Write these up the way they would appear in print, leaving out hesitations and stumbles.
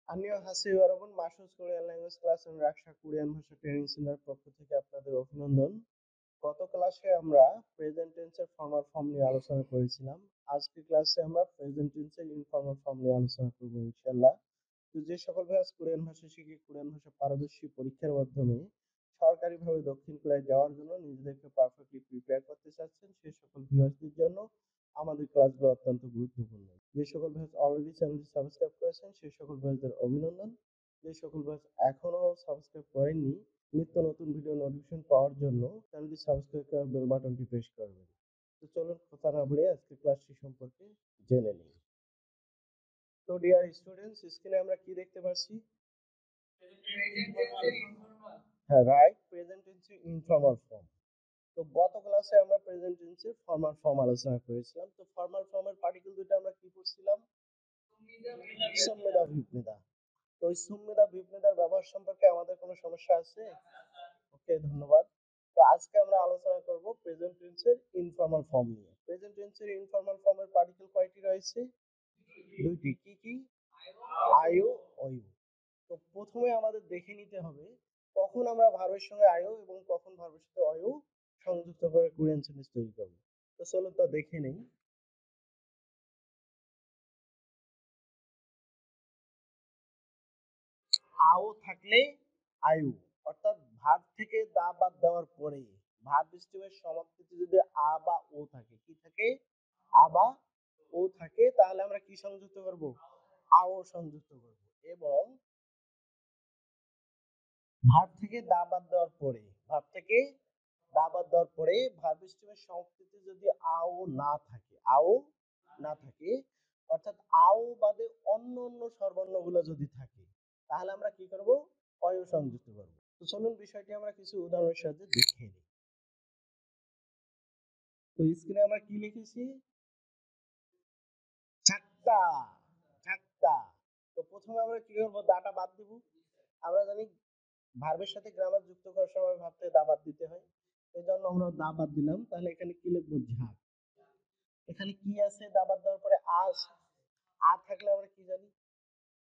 안녕하세요 여러분. Masud Korean language class and Raksa Korean ভাষা training centre পক্ষ থেকে আপনাদের অভিনন্দন। গত ক্লাসে আমরা প্রেজেন্ট টেন্সের ফর্মাল ফর্ম নিয়ে আলোচনা করেছিলাম। আজকের ক্লাসে আমরা প্রেজেন্ট টেন্সের ইনফর্মাল ফর্ম নিয়ে আলোচনা করব ইনশাআল্লাহ। তো যে সকল ভাইয়া কোরিয়ান ভাষা শিখে কোরিয়ান ভাষা পারদর্শী পরীক্ষার মাধ্যমে সরকারিভাবে দক্ষিণ কোরিয়ায় যাওয়ার জন্য নিজেদেরকে পারফেক্টলি প্রিপেয়ার করতে চাচ্ছেন, সেই সকল ভিউয়ার্সদের জন্য আমাদের ক্লাসগুলো অত্যন্ত গুরুত্বপূর্ণ। যে সকল ভাইয়াস অলরেডি চ্যানেলটি সাবস্ক্রাইব করেছেন সেই সকল ভাইয়াসদের অভিনন্দন। যে সকল ভাইয়াস এখনো সাবস্ক্রাইব করেননি, নিত্য নতুন ভিডিও নোটিফিকেশন পাওয়ার জন্য চ্যানেলটি সাবস্ক্রাইব করে বেল বাটনটি প্রেস করবেন। তো চলুন কথা না বাড়িয়ে আজকে ক্লাসটি সম্পর্কে জেনে নিই। তো ডিয়ার স্টুডেন্টস, স্ক্রিনে আমরা কি দেখতে পাচ্ছি? হ্যাঁ, রাইট, প্রেজেন্ট টেন্সের ইনফর্মাল ফর্ম। তো গত ক্লাসে আমরা প্রেজেন্ট টেন্সের ফর্মাল ফর্ম আলোচনা করেছিলাম। তো ফর্মাল ফর্মের পার্টিকেল দুটো আমরা কি করছিলাম? সম্মেদা ভিপ্মেদা। তো এই সম্মেদা ভিপ্মেদার ব্যবহার সম্পর্কে আমাদের কোনো সমস্যা আছে? ওকে, ধন্যবাদ। তো আজকে আমরা আলোচনা করব প্রেজেন্ট টেন্সের ইনফর্মাল ফর্ম নিয়ে। প্রেজেন্ট টেন্সের ইনফর্মাল ফর্মের পার্টিকেল কয়টি রয়েছে? দুইটি। কি কি? আয়ু, অয়ু। তো প্রথমে আমাদের দেখে নিতে হবে কখন আমরা ভার্বের সঙ্গে আয়ু এবং কখন ভার্বের সাথে অয়ু সংযুক্ত করে কোরিয়ান সেন্টেন্স তৈরি করব। তো চলুন তা দেখে নেই। আও থাকলে আয়ু, অর্থাৎ ভার্ব থেকে দা বাদ দেওয়ার পরে ভার্ব স্টেমের সমাপ্তিতে যদি আ বা ও থাকে, কি থাকে? আ বা ও থাকে, তাহলে আমরা কি সংযুক্ত করব? আও সংযুক্ত করব। এবং ভার্ব থেকে দা বাদ দেওয়ার পরে, ভার্ব থেকে দা বাদ দেওয়ার পরে ভার্ব স্টেমের সমাপ্তিতে যদি আও না থাকে, আও না থাকে, অর্থাৎ আও বাদে অন্য অন্য স্বরবর্ণগুলো যদি থাকে, তাহলে আমরা কি করব? অয় সংযুক্ত করব। তো চলুন বিষয়টি আমরা কিছু উদাহরণের সাহায্যে দেখিয়ে নিই। তো স্ক্রিনে আমরা কি লিখেছি? ঝাক্তা, ঝাক্তা। তো প্রথমে আমরা কি করব? দাটা বাদ দিব। আমরা জানি ভার্বের সাথে গ্রামার যুক্ত করার সময় ভাবতে দা বাদ দিতে হয়, এই জন্য আমরা দা বাদ দিলাম। তাহলে এখানে কি লিখবো? ঝাঁক। এখানে কি আছে? দা বাদ দেওয়ার পরে আ আছে। আ থাকলে আমরা কি জানি?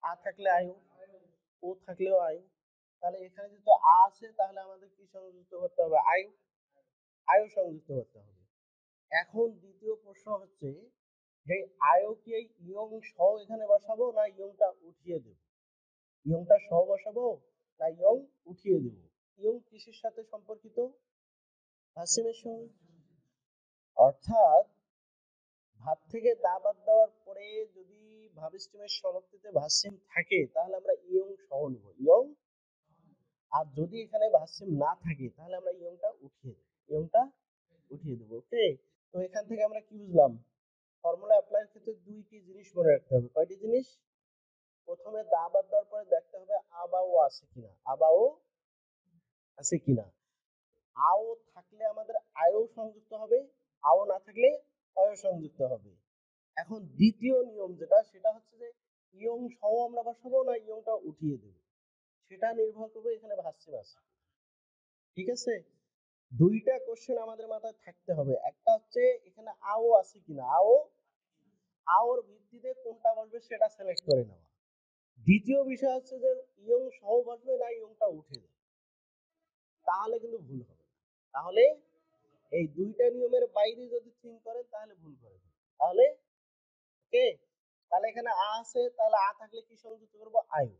আ থাকলে আয়ু, ও থাকলেও আয়ু। তাহলে এখানে যেহেতু আ আছে, তাহলে আমাদের কি সংযুক্ত করতে হবে? আয়ু, আয়ু সংযুক্ত করতে হবে। এখন দ্বিতীয় প্রশ্ন হচ্ছে যে আয়ু কি এই ইয়ং সহ এখানে বসাবো না ইয়ংটা উঠিয়ে দেব? ইয়ংটা সহ বসাবো না ইয়ং উঠিয়ে দেব? ইয়ং কিসের সাথে সম্পর্কিত? ভার্সিমের সঙ্গে। অর্থাৎ ভাব থেকে দা বাদ দেওয়ার পরে যদি ভাব স্টিমের সমাপ্তিতে ভার্সিম থাকে, তাহলে আমরা ইয়ং সহ নেব, ইয়ং। আর যদি এখানে ভার্সিম না থাকে, তাহলে আমরা ইয়ংটা উঠিয়ে দেব, ইয়ংটা উঠিয়ে দেব। ওকে। তো এখান থেকে আমরা কি বুঝলাম? ফর্মুলা অ্যাপ্লাইয়ের ক্ষেত্রে দুইটি জিনিস মনে রাখতে হবে। কয়টি জিনিস? প্রথমে দা বাদ দেওয়ার পরে দেখতে হবে আবাও আছে কিনা, আবাও আছে কিনা। আও থাকলে আমাদের আয়ও সংযুক্ত হবে, আও না থাকলে অয় সংযুক্ত হবে। এখন দ্বিতীয় নিয়ম যেটা, সেটা হচ্ছে যে ইয়ং সহ আমরা বসাবো না ইয়ংটা উঠিয়ে দেব, সেটা নির্ভর করবে এখানে ভার্সিম আছে। ঠিক আছে? দুইটা কোশ্চেন আমাদের মাথায় থাকতে হবে। একটা হচ্ছে এখানে আও আছে কিনা, আও, আওর ভিত্তিতে কোনটা বসবে সেটা সিলেক্ট করে নেওয়া। দ্বিতীয় বিষয় হচ্ছে যে ইয়ং সহ বসবে না ইয়ংটা উঠে যাবে, তাহলে কিন্তু ভুল হবে। তাহলে এই দুইটা নিয়মের বাইরে যদি থিঙ্ক করেন তাহলে ভুল করেন। তাহলে ওকে। তাহলে এখানে আ আছে, তাহলে আ থাকলে কি সংযুক্ত করব? আয়ু।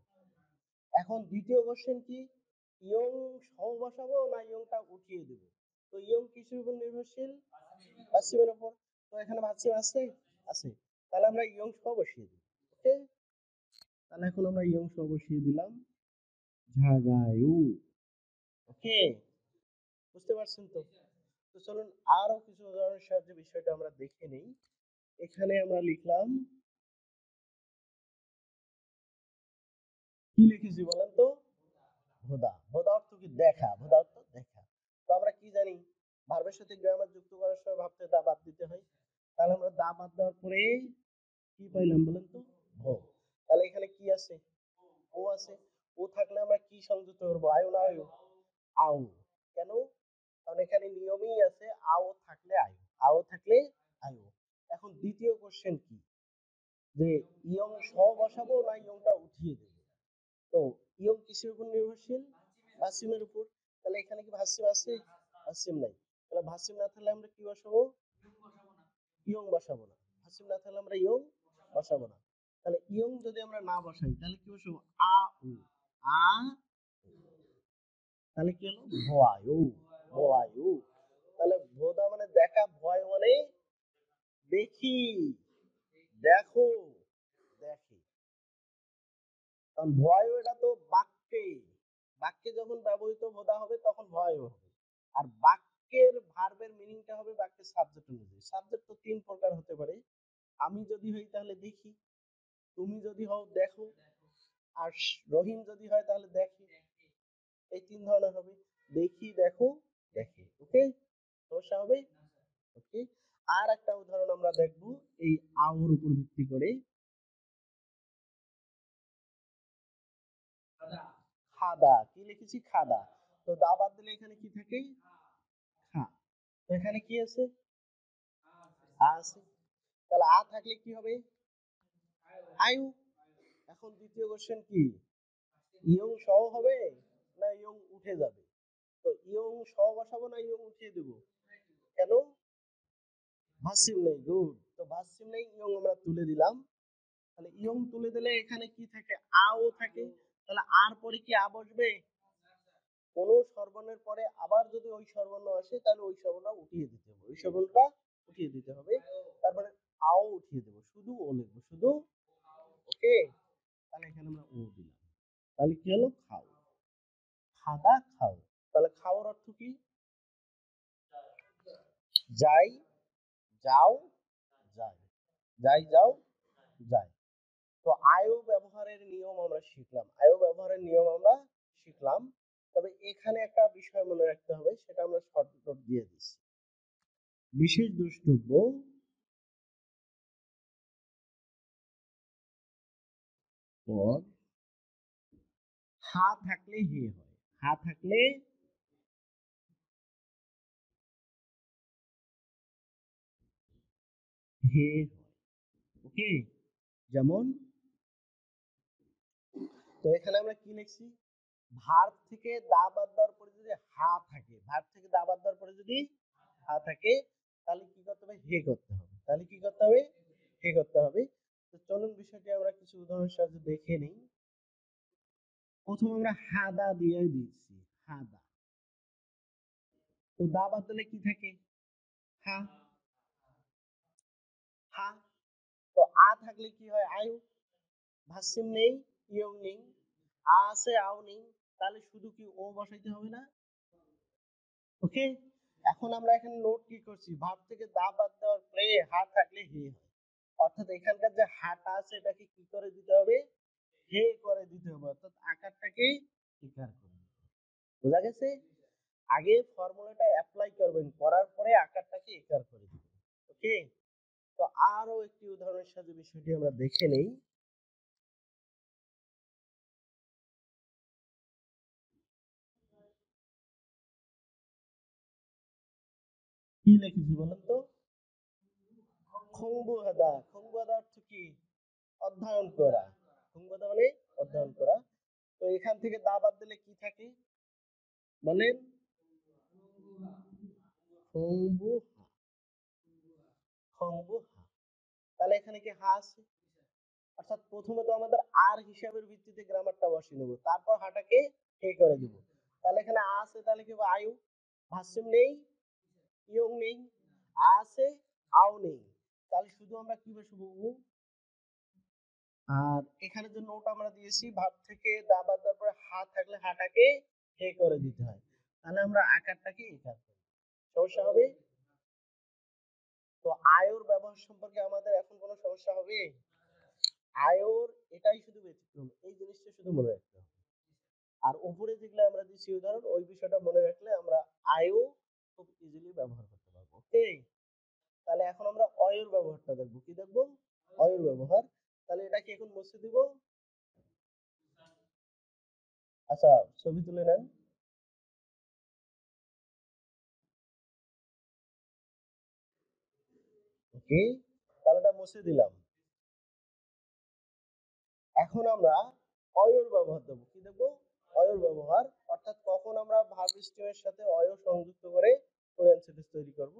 এখন দ্বিতীয় কোশ্চেন কি? ইয়ং সহ বসাবো না ইয়ংটা উঠিয়ে দেব? তো ইয়ং কিসের উপর নির্ভরশীল? ভার্সিমের উপর। তো এখানে ভার্সিম আছে, আছে, তাহলে আমরা ইয়ং সহ বসিয়ে দিই। ওকে। তাহলে এখন আমরা ইয়ং সহ বসিয়ে দিলাম, ঝাগায়ু। ওকে, বুঝতে পারছেন তো? তো চলুন আরো কিছু উদাহরণের সাহায্যে বিষয়টা আমরা দেখে নেই। এখানে আমরা লিখলাম, কি লিখেছি বলেন তো? ভোদা। ভোদা অর্থ কি? দেখা। ভোদা অর্থ দেখা। তো আমরা কি জানি? ভার্বের সাথে গ্রামার যুক্ত করার সময় ভাবতে দা বাদ দিতে হয়। তাহলে আমরা দা বাদ দেওয়ার পরে কি পাইলাম বলেন তো? ভো। তাহলে এখানে কি আছে? ও আছে। ও থাকলে আমরা কি সংযুক্ত করবো? আয়ু না আয়ু? আউ। কেন? কারণ এখানে নিয়মই আছে আও থাকলে আয়ু, আও থাকলে আয়ু। এখন দ্বিতীয় কোশ্চেন কি? যে ইয়ং সহ বসাবো না ইয়ংটা উঠিয়ে দেব? তো ইয়ং কিসের উপর নির্ভরশীল? ভার্সিমের উপর। তাহলে এখানে কি ভার্সিম আছে? ভার্সিম নাই। তাহলে ভার্সিম না থাকলে আমরা কি বসাবো? ইয়ং বসাবো না। ভার্সিম না থাকলে আমরা ইয়ং বসাবো না। তাহলে ইয়ং যদি আমরা না বসাই তাহলে কি বসাবো? আ উ। আ উ। তাহলে কি হলো? ভয়ায়ু। ভয়ায়ু। তাহলে ভোদা মানে দেখা, ভয় মানে দেখি, দেখো, দেখি। কারণ ভয় এটা তো বাক্যে, বাক্যে যখন ব্যবহৃত ভোদা হবে তখন ভয় হবে। আর বাক্যের ভার্বের মিনিংটা হবে বাক্যের সাবজেক্ট অনুযায়ী। সাবজেক্ট তো তিন প্রকার হতে পারে। আমি যদি হই তাহলে দেখি, তুমি যদি হও দেখো, আর রহিম যদি হয় তাহলে দেখি। এই তিন ধরনের হবে। দেখি, দেখো, দেখে। ওকে, সমস্যা হবে? ওকে। আর একটা উদাহরণ আমরা দেখব এই আওর উপর ভিত্তি করে। খাদা, কি লিখেছি? খাদা। তো দা বাদ দিলে এখানে কি থাকে? খা। তো এখানে কি আছে? আ আছে। তাহলে আ থাকলে কি হবে? আয়ু। এখন দ্বিতীয় কোশ্চেন কি? ইয়ং সহ হবে না ইয়ং উঠে যাবে? তো ইয়ং সহ বসাবো না ইয়ং উঠিয়ে দেবো? কেন? ভার্সিম নেই। গুড। তো ভার্সিম নেই, ইয়ং আমরা তুলে দিলাম। তাহলে ইয়ং তুলে দিলে এখানে কি থাকে? আও থাকে। তাহলে আর পরে কি আ বসবে? কোন সর্বর্ণের পরে আবার যদি ওই সর্বর্ণ আসে তাহলে ওই সর্বর্ণটা উঠিয়ে দিতে হবে, ওই সর্বর্ণটা উঠিয়ে দিতে হবে। তারপরে আও উঠিয়ে দেবো, শুধু ও লিখবো, শুধু। ওকে। তাহলে এখানে আমরা ও দিলাম। তাহলে কি হলো? খাও। খাদা খাও। তাহলে খাওয়ার অর্থ কি? যাই, যাও, যায়। যাই, যাও, যায়। তো আয়ু ব্যবহারের নিয়ম আমরা শিখলাম, আয়ু ব্যবহারের নিয়ম আমরা শিখলাম। তবে এখানে একটা বিষয় মনে রাখতে হবে, সেটা আমরা শর্ট নোট দিয়ে দিচ্ছি। বিশেষ দ্রষ্টব্য পদ হা থাকলে হে হয়, হা থাকলে হে হয়। ওকে। যেমন, তো এখানে আমরা কি লিখছি? ভার্ব থেকে দা বাদ দেওয়ার পরে যদি হা থাকে, ভার্ব থেকে দা বাদ দেওয়ার পরে যদি হা থাকে, তাহলে কি করতে হবে? হে করতে হবে। তাহলে কি করতে হবে? হে করতে হবে। তো চলুন বিষয়টি আমরা কিছু উদাহরণের সাহায্যে দেখে নিই। প্রথম আমরা হাদা দিয়ে দিচ্ছি, হাদা। তো দা বাদ দিলে কি থাকে? হা। হা। তো আ থাকলে কি হয়? আয়ু। ভার্সিম নেই, ইয়ং নেই, আ আছে, আও নেই। তাহলে শুধু কি ও বসাইতে হবে না? ওকে। এখন আমরা এখানে নোট কি করছি? ভার্ব থেকে দা বাদ দেওয়ার পরে হা থাকলে হে হয়। অর্থাৎ এখানকার যে হাটা আছে এটাকে কি করে দিতে হবে? হে করে দিতে হবে। অর্থাৎ আকারটাকে ইকার করে দিতে হবে। বোঝা গেছে? আগে ফর্মুলাটা অ্যাপ্লাই করবেন, করার পরে আকারটাকে ইকার করে দিবেন। ওকে। তো আরো একটি উদাহরণের সাথে বিষয়টি আমরা দেখে নেই। কি লিখেছি বলেন তো? খংবুহাদা। খংবুহাদা অর্থ কি? অধ্যয়ন করা। খংবুহাদা মানে অধ্যয়ন করা। তো এখান থেকে দা বাদ দিলে কি থাকে বলেন? খংবুহা। খংবুহা। তাহলে এখানে কি হা আছে? অর্থাৎ প্রথমে তো আমাদের আর হিসাবের ভিত্তিতে গ্রামারটা বসিয়ে নেব, তারপর হাটাকে হে করে দেব। তাহলে এখানে আ আছে, তাহলে কি হবে? আয়ু। ভার্সিম নেই, ইয়ং নেই, আ আছে, আও নেই। তাহলে শুধু আমরা কি বসবো? উ। আর এখানে যে নোট আমরা দিয়েছি, ভাব থেকে দা বাদ দেওয়ার পরে হা থাকলে হাটাকে হে করে দিতে হয়। তাহলে আমরা আকারটাকে একার করি। সমস্যা হবে? তো আয়ুর ব্যবহার সম্পর্কে আমাদের এখন কোনো সমস্যা হবে? আয়ুর এটাই শুধু ব্যতিক্রম, এই জিনিসটা শুধু মনে রাখতে হবে। আর উপরে যেগুলো আমরা দিচ্ছি উদাহরণ, ওই বিষয়টা মনে রাখলে আমরা আয়ু খুব ইজিলি ব্যবহার করতে পারবো। ওকে। তাহলে এখন আমরা অয়ুর ব্যবহারটা দেখবো। কি দেখবো? অয়ুর ব্যবহার। তাহলে এটা কি এখন মুছে দিব? আচ্ছা, ছবি তুলে নেন। ওকে। তাহলে এটা মুছে দিলাম। এখন আমরা অয়র ব্যবহার দেবো। কি দেবো? অয়র ব্যবহার। অর্থাৎ কখন আমরা ভার্ব স্টেমের সাথে অয় সংযুক্ত করে কোরিয়ান সেন্টেন্স তৈরি করব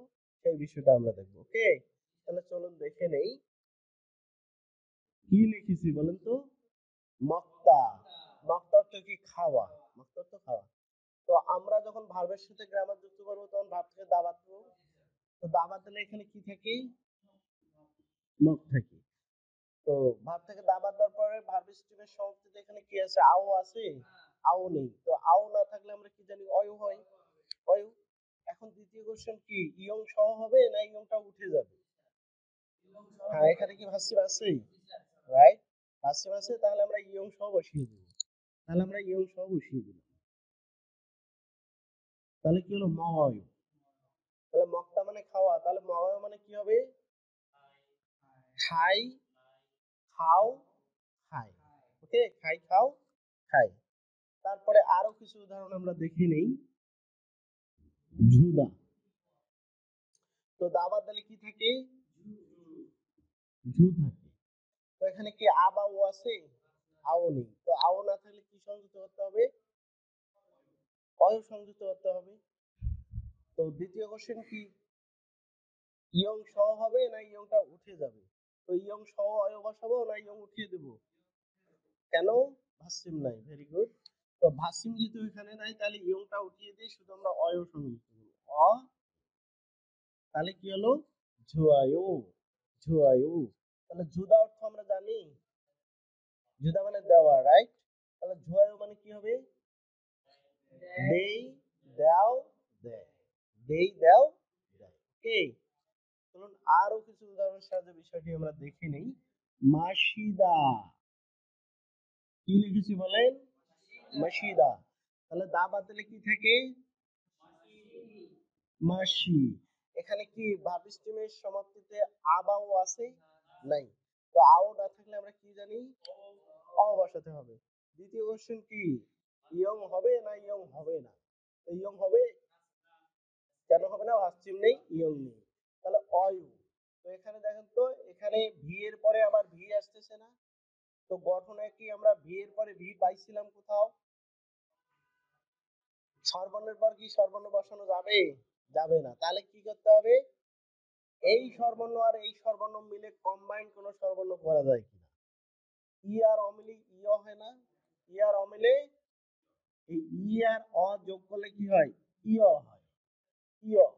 সেই বিষয়টা আমরা দেখবো। ওকে, তাহলে চলুন দেখে নেই কি লিখেছি বলেন তো। মক্তা। মক্তা অর্থ কি? খাওয়া। মক্তা অর্থ খাওয়া। তো আমরা যখন ভার্বের সাথে গ্রামার যুক্ত করবো তখন ভার্ব থেকে দাবাত দেবো। তো দাবাত দিলে এখানে কি থাকে? মক থাকে। তো ভার্ব থেকে দাবাত দেওয়ার পরে ভার্ব স্টেমের সমাপ্তিতে এখানে কি আছে? আও আছে? আও নেই। তো আও না থাকলে আমরা কি জানি? অয়ু হয়। অয়ু। এখন দ্বিতীয় কোশ্চেন কি? ইয়ং সহ হবে না ইয়ংটা উঠে যাবে? হ্যাঁ, এখানে কি ভার্সিভ আছে? রাইট, ভার্সিভ আছে। তাহলে আমরা ইয়ং সহ বসিয়ে দেব। তাহলে আমরা ইয়ং সহ বসিয়ে দিলাম। তাহলে কি হলো? ময়। তাহলে মক্তা মানে খাওয়া, তাহলে ময় মানে কি হবে? খাই, খাও, খাই। ওকে, খাই, খাও, খাই। তারপরে আরো কিছু উদাহরণ আমরা দেখে নেই। ঝুদা। তো দাবাত দিলে কি থাকে? ঝু থাকে। তো এখানে কি আ বা ও আছে? আও নেই। তো আও না থাকলে কি সংযুক্ত করতে হবে? অয় সংযুক্ত করতে হবে। তো দ্বিতীয় কোশ্চেন কি? ইয়ং সহ হবে না ইয়ংটা উঠে যাবে? তো ইয়ং সহ অয় বসাবো না ইয়ং উঠিয়ে দেব? কেন? ভার্সিম নাই। Very good. তো ভার্সিম যেহেতু এখানে নাই তাহলে ইয়ংটা উঠিয়ে দিয়ে শুধু আমরা অয় সংযুক্ত করবো। অ। তাহলে কি হলো? ঝুয়ায়ু। ঝুয়ায়ু। তাহলে জুদা অর্থ আমরা জানি। জুদা মানে দেওয়া, রাইট? তাহলে ঝুয়ায়ু মানে কি হবে? দেই, দাও, দেয়। দেই, দাও, দেয়। ওকে, চলুন আরো কিছু উদাহরণের সাহায্যে বিষয়টি আমরা দেখে নেই। মাসিদা। কি লিখেছি বলেন? মাসিদা। তাহলে দা বাদ দিলে কি থাকে? মাসি। এখানে কি ভার্ব স্টেমের সমাপ্তিতে আ বা ও আছে? নাই। তো আও না থাকলে আমরা কি জানি? অ বসাতে হবে। দ্বিতীয় কোশ্চেন কি? ইয়ং হবে না ইয়ং হবে না? তো ইয়ং হবে। কেন হবে না? ভার্ব নেই, ইয়ং নেই। তাহলে অয়ু। তো এখানে দেখেন তো, এখানে ভি এর পরে আবার ভি আসতেছে না? তো গঠনে কি আমরা ভি এর পরে ভি পাইছিলাম কোথাও? স্বরবর্ণের পর কি স্বরবর্ণ বসানো যাবে? যাবে না। তাহলে কি করতে হবে? এই স্বরবর্ণ আর এই স্বরবর্ণ মিলে কম্বাইন কোন স্বরবর্ণ করা যায় কিনা? ই আর অমিলে ইয় হয় না? ই আর অমিলে এই ই আর অ যোগ করলে কি হয়? ইয় হয়। ইয়।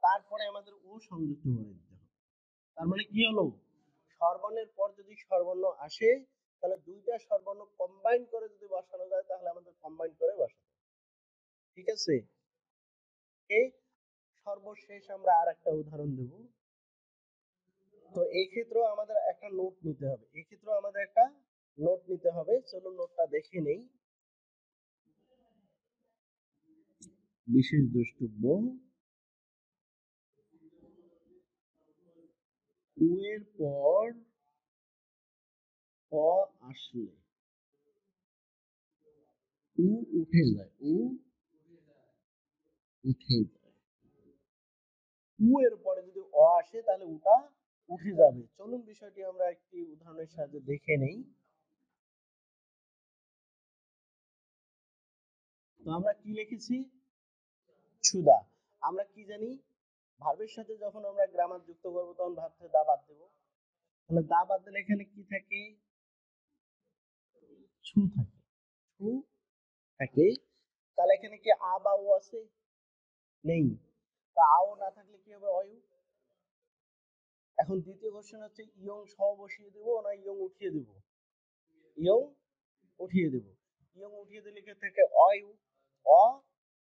তারপরে আমাদের ও সংযুক্ত করে দিতে হবে। তার মানে কি হলো? স্বরবর্ণের পর যদি স্বরবর্ণ আসে তাহলে দুইটা স্বরবর্ণ কম্বাইন করে যদি বসানো যায় তাহলে আমাদের কম্বাইন করে বসাতে হবে। ঠিক আছে? এই সর্বশেষ আমরা আর একটা উদাহরণ দেব। তো এই ক্ষেত্রেও আমাদের একটা নোট নিতে হবে। এই ক্ষেত্রেও আমাদের একটা নোট নিতে হবে। চলো নোটটা দেখে নেই। বিশেষ দ্রষ্টব্য, উ এর পর অ আসলে উ উঠে যায়। উ উঠে যায়। উ এর পরে যদি অ আসে তাহলে উটা উঠে যাবে। চলুন বিষয়টি আমরা একটি উদাহরণের সাহায্যে দেখে নেই। তো আমরা কি লিখেছি? ছুদা। আমরা কি জানি? ভার্বের সাথে যখন আমরা গ্রামার যুক্ত করবো তখন ভার্ব থেকে দা বাদ দেবো। তাহলে দা বাদ দিলে এখানে কি থাকে? ছু থাকে। ছু থাকে। তাহলে এখানে কি আ বা ও আছে? নেই। তা আও না থাকলে কি হবে? অয়ু। এখন দ্বিতীয় কোশ্চেন হচ্ছে ইয়ং সহ বসিয়ে দেবো না ইয়ং উঠিয়ে দেবো? ইয়ং উঠিয়ে দেবো। ইয়ং উঠিয়ে দিলে কি থাকে? অয়ু। অ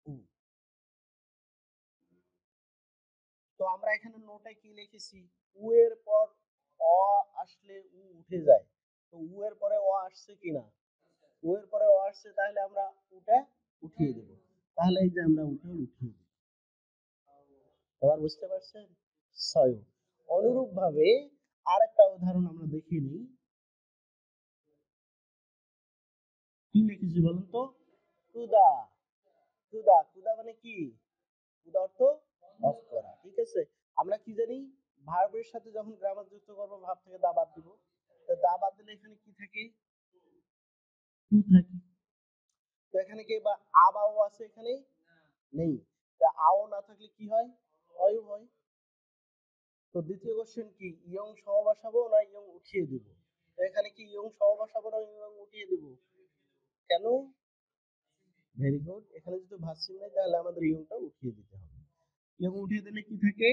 উ। তো আমরা এখানে নোটে কি লিখেছি? উ এর পর অ আসলে উ উঠে যায়। তো উ এর পরে অ আসছে কিনা? উ এর পরে অ আসছে, তাহলে আমরা উটা উঠিয়ে দেব। তাহলে এই যে আমরা উঠে উঠিয়ে দেব। এবার বুঝতে পারছেন? ছয়। অনুরূপ ভাবে আরেকটা উদাহরণ আমরা দেখে নিই। কি লিখেছি বলুন তো? কুদা। কুদা। কুদা মানে কি? কুদা অর্থ অফ করা। ঠিক আছে? আমরা কি জানি? ভার্বের সাথে যখন গ্রামার যুক্ত করবো ভার্ব থেকে দা বাদ দিব। তো দা বাদ দিলে এখানে কি থাকে? কু থাকে। তো এখানে কি বা আবাও আছে, এখানে নেই। তা আও না থাকলে কি হয়? অয়ু হয়। তো দ্বিতীয় কোশ্চেন কি, ইয়ং সহ বসাবো না ইয়ং উঠিয়ে দিব? তো এখানে কি ইয়ং সহ বসাবো না ইয়ং উঠিয়ে দিব? কেন? ভেরি গুড, এখানে যদি ভার্সিম নাই তাহলে আমাদের ইয়ংটা উঠিয়ে দিতে হবে। ইয়ং উঠিয়ে দিলে কি থাকে?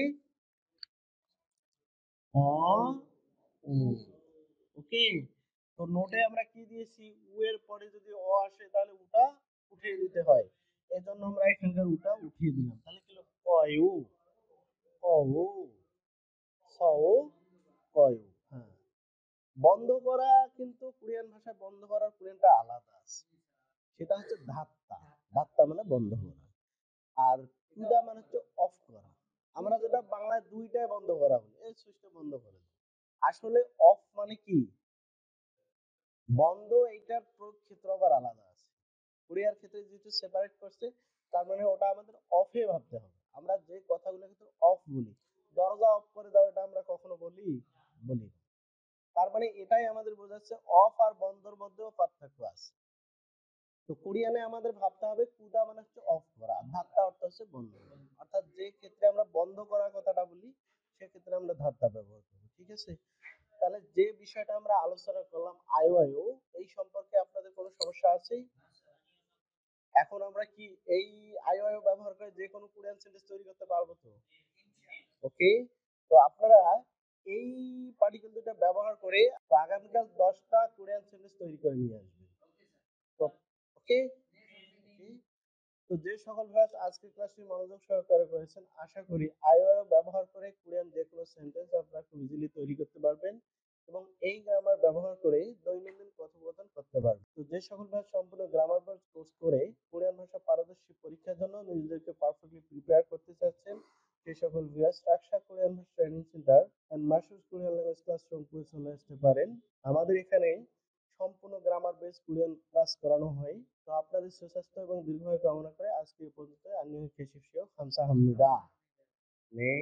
অ ও। ওকে। তো নোটে আমরা কি দিয়েছি, উ এর পরে যদি অ আসে তাহলে উটা উঠিয়ে দিতে হয়। এজন্য আমরা এখানকার উটা উঠিয়ে দিলাম। তাহলে কি হলো? কয়ু, কউ, সউ, কয়ু। হ্যাঁ। বন্ধ করা কিন্তু কোরিয়ান ভাষায় বন্ধ করার কোরিয়ানটা আলাদা আছে। সেটা হচ্ছে ধাত্তা। ধাত্তা মানে বন্ধ করা। আর কুদা মানে হচ্ছে অফ করা। আমরা যেটা বাংলায় দুইটাই বন্ধ করা বলি, এই সুইচটা বন্ধ করে দাও। আসলে অফ মানে কি? বন্ধ, এইটার প্রয়োগ ক্ষেত্র আবার আলাদা আছে। কোরিয়ার ক্ষেত্রে যেহেতু সেপারেট করছে, তার মানে ওটা আমাদের অফে ভাবতে হবে। আমরা যে কথাগুলো কিন্তু অফ বলি, দরজা অফ করে দাও, এটা আমরা কখনো বলি? বলি না। তার মানে এটাই আমাদের বোঝাচ্ছে অফ আর বন্ধর মধ্যেও পার্থক্য আছে। তো কোরিয়ানে আমাদের ভাবতে হবে কুদা মানে হচ্ছে অফ করা, ধাত্তা অর্থ হচ্ছে বন্ধ করা। অর্থাৎ যে ক্ষেত্রে আমরা বন্ধ করার কথাটা বলি সেক্ষেত্রে আমরা ধাত্তা ব্যবহার করি। ঠিক আছে? তাহলে যে বিষয়টা আমরা আলোচনা করলাম আয়ু আয়ু, এই সম্পর্কে আপনাদের কোনো সমস্যা আছে? এখন আমরা কি এই আয়ু আয়ু ব্যবহার করে যে কোনো কোরিয়ান সেন্টেন্স তৈরি করতে পারবো তো? ওকে। তো আপনারা এই পার্টিকেল দুটো ব্যবহার করে আগামীকাল 10টা কোরিয়ান সেন্টেন্স তৈরি করে নিয়ে আসবেন। তো ওকে। তো যে সকল ভাইয়াস আজকে ক্লাসটি মনোযোগ সহকারে করেছেন, আশা করি আইওআইও ব্যবহার করে কোরিয়ান যে কোনো সেন্টেন্স আপনারা খুব ইজিলি তৈরি করতে পারবেন এবং এই গ্রামার ব্যবহার করে দৈনন্দিন কথোপকথন করতে পারবেন। তো যে সকল ভাইয়াস সম্পূর্ণ গ্রামার কোর্স করে কোরিয়ান ভাষা পারদর্শী পরীক্ষার জন্য নিজেদেরকে পারফেক্টলি প্রিপেয়ার করতে চাচ্ছেন, সেই সকল ভিউয়ার্স রাকসা কোরিয়ান ভাষা training centre and Masud Korean language ক্লাসরুমে চলে আসতে পারেন। আমাদের এখানে সম্পূর্ণ গ্রামার বেস কোরিয়ান ক্লাস করানো হয়। তো আপনাদের সুস্বাস্থ্য এবং দীর্ঘায়ু কামনা করে আজকে এই পর্যন্ত। আন্নিং কেশিফিও খামসাহামনিদা। 네.